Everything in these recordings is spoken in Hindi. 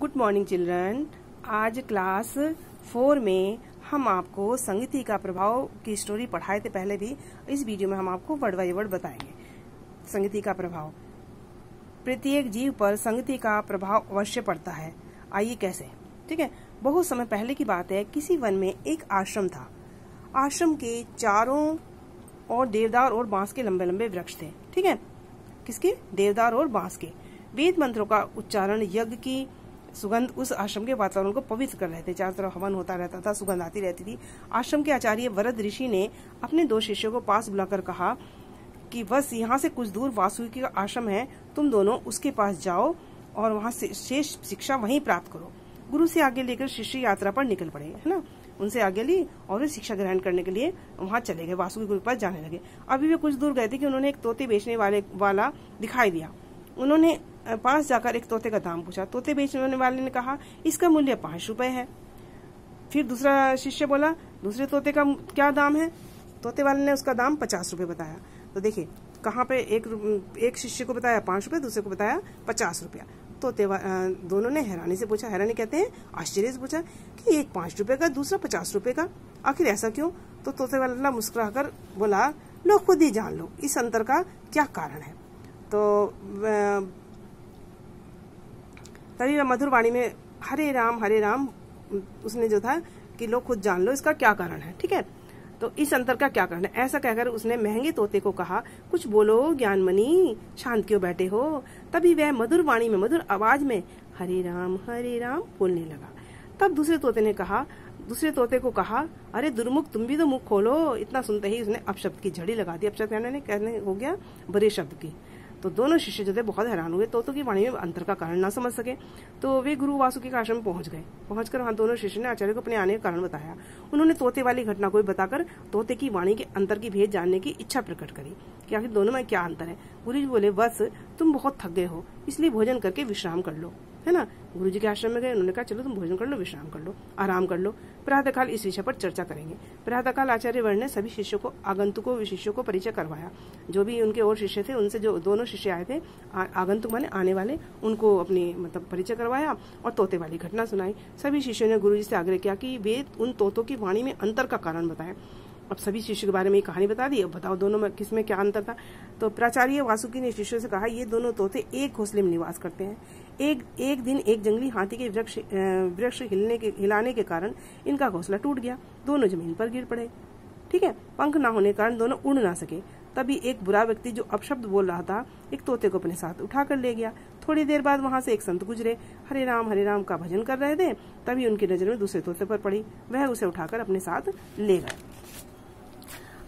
Good morning children. आज क्लास 4 में हम आपको संगति का प्रभाव की स्टोरी पढ़ाए थे पहले भी। इस वीडियो में हम आपको वर्ड बाय वर्ड बताएंगे संगति का प्रभाव। प्रत्येक जीव पर संगति का प्रभाव अवश्य पड़ता है। आइए कैसे। ठीक है, बहुत समय पहले की बात है। किसी वन में एक आश्रम था। आश्रम के चारों और देवदार और बांस के लंबे लंबे वृक्ष थे। ठीक है, किसके? देवदार और बांस के। वेद मंत्रों का उच्चारण, यज्ञ की सुगंध उस आश्रम के वातावरण को पवित्र कर रहे थे। चारों तरफ हवन होता रहता था, सुगंध आती रहती थी। आश्रम के आचार्य वरद ऋषि ने अपने 2 शिष्यों को पास बुलाकर कहा कि बस यहाँ से कुछ दूर वासुकी का आश्रम है, तुम दोनों उसके पास जाओ और वहाँ से शेष शिक्षा वहीं प्राप्त करो। गुरु से आगे लेकर शिष्य यात्रा पर निकल पड़े, है ना। उनसे आगे ली और वे शिक्षा ग्रहण करने के लिए वहाँ चले गए, वासुकी गुरु के पास जाने लगे। अभी वे कुछ दूर गए थे कि उन्होंने एक तोते बेचने वाला दिखाई दिया। उन्होंने पास जाकर एक तोते का दाम पूछा। तोते बेचने वाले ने कहा इसका मूल्य 5 रुपए है। फिर दूसरा शिष्य बोला दूसरे तोते का क्या दाम है? तोते वाले ने उसका दाम 50 रुपए बताया। तो देखिए कहाँ पे एक शिष्य को बताया 5 रुपए, दूसरे को बताया 50 रुपया। तोते दोनों ने हैरानी से पूछा, हैरानी कहते हैं आश्चर्य से पूछा कि एक 5 रुपए का, दूसरा 50 रुपए का, आखिर ऐसा क्यों? तो तोते वाला मुस्कुराकर बोला लो खुद ही जान लो इस अंतर का क्या कारण है। तो तभी मधुर वाणी में हरे राम उसने जो था कि लो खुद जान लो इसका क्या कारण है। ठीक है, तो इस अंतर का क्या कारण है, ऐसा कहकर उसने महंगे तोते को कहा कुछ बोलो ज्ञानमणि, शांत क्यों बैठे हो? तभी वह मधुर वाणी में, मधुर आवाज में हरे राम बोलने लगा। तब दूसरे तोते को कहा अरे दुर्मुख, तुम भी तो मुख खोलो। इतना सुनते ही उसने अपशब्द की झड़ी लगा दी। अपशब्द कहने हो गया बुरे शब्द की। तो दोनों शिष्य जो थे बहुत हैरान हुए, तोतों की वाणी में अंतर का कारण ना समझ सके। तो वे गुरु वासुकी के आश्रम पहुंच गए। पहुंचकर वहां दोनों शिष्य ने आचार्य को अपने आने का कारण बताया। उन्होंने तोते वाली घटना को बताकर तोते की वाणी के अंतर की भेद जानने की इच्छा प्रकट करी कि आखिर दोनों में क्या अंतर है। गुरु जी बोले बस तुम बहुत थक गए हो, इसलिए भोजन करके विश्राम कर लो, है ना। गुरु जी के आश्रम में गए, उन्होंने कहा चलो तुम भोजन कर लो, विश्राम कर लो, आराम कर लो। प्रातःकाल इस विषय पर चर्चा करेंगे। प्रातःकाल आचार्य वर्ण ने सभी शिष्यों को, आगंतुकों शिष्यों को परिचय करवाया। जो भी उनके और शिष्य थे उनसे जो दोनों शिष्य आए थे, आगंतुक माने आने वाले, उनको अपनी परिचय करवाया और तोते वाली घटना सुनाई। सभी शिष्यों ने गुरु जी से आग्रह किया कि वे उन तोतों की वाणी में अंतर का कारण बताएं। अब सभी शिष्य के बारे में कहानी बता दी। अब बताओ दोनों में किसमें क्या अंतर था। तो प्राचार्य वासुकी ने शिष्यों से कहा ये दोनों तोते एक घोंसले में निवास करते हैं। एक दिन एक जंगली हाथी के वृक्ष हिलाने के कारण इनका घोंसला टूट गया। दोनों जमीन पर गिर पड़े। ठीक है, पंख न होने के कारण दोनों उड़ ना सके। तभी एक बुरा व्यक्ति जो अपशब्द बोल रहा था एक तोते को अपने साथ उठा कर ले गया। थोड़ी देर बाद वहां से एक संत गुजरे, हरे राम का भजन कर रहे थे। तभी उनकी नजर में दूसरे तोते पर पड़ी। वह उसे उठाकर अपने साथ ले गए।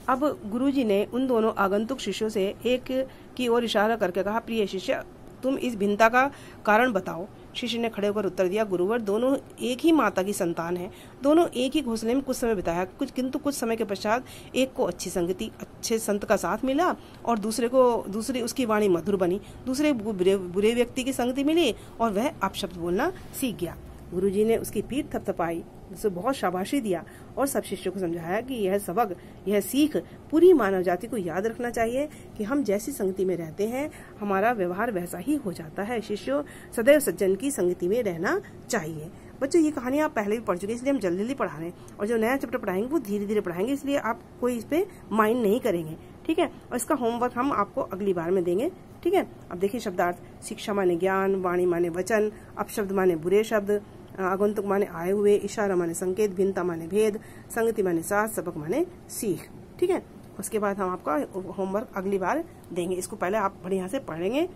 अब गुरुजी ने उन दोनों आगंतुक शिष्यों से एक की ओर इशारा करके कहा प्रिय शिष्य, तुम इस भिन्नता का कारण बताओ। शिष्य ने खड़े होकर उत्तर दिया गुरुवर, दोनों एक ही माता की संतान हैं। दोनों एक ही घोंसले में कुछ समय बिताया, किंतु कुछ समय के पश्चात एक को अच्छी संगति, अच्छे संत का साथ मिला और दूसरी उसकी वाणी मधुर बनी। दूसरे बुरे व्यक्ति की संगति मिली और वह अपशब्द बोलना सीख गया। गुरुजी ने उसकी पीठ थपथपाई, उसे बहुत शाबाशी दिया और सब शिष्यों को समझाया कि यह सबक, यह सीख पूरी मानव जाति को याद रखना चाहिए कि हम जैसी संगति में रहते हैं हमारा व्यवहार वैसा ही हो जाता है। शिष्यों, सदैव सज्जन की संगति में रहना चाहिए। बच्चों ये कहानी आप पहले भी पढ़ चुके, इसलिए हम जल्दी जल्दी पढ़ा रहे हैं और जो नया चैप्टर पढ़ाएंगे वो धीरे धीरे पढ़ाएंगे, इसलिए आप कोई इस पे माइंड नहीं करेंगे। ठीक है, और इसका होमवर्क हम आपको अगली बार में देंगे। ठीक है, अब देखिए शब्दार्थ। शिक्षा माने ज्ञान, वाणी माने वचन, अपशब्द माने बुरे शब्द, आगंतुक माने आए हुए, इशारा माने संकेत, भिन्नता माने भेद, संगति माने साथ, सबक माने सीख। ठीक है, उसके बाद हम आपका होमवर्क अगली बार देंगे। इसको पहले आप बढ़िया से पढ़ेंगे,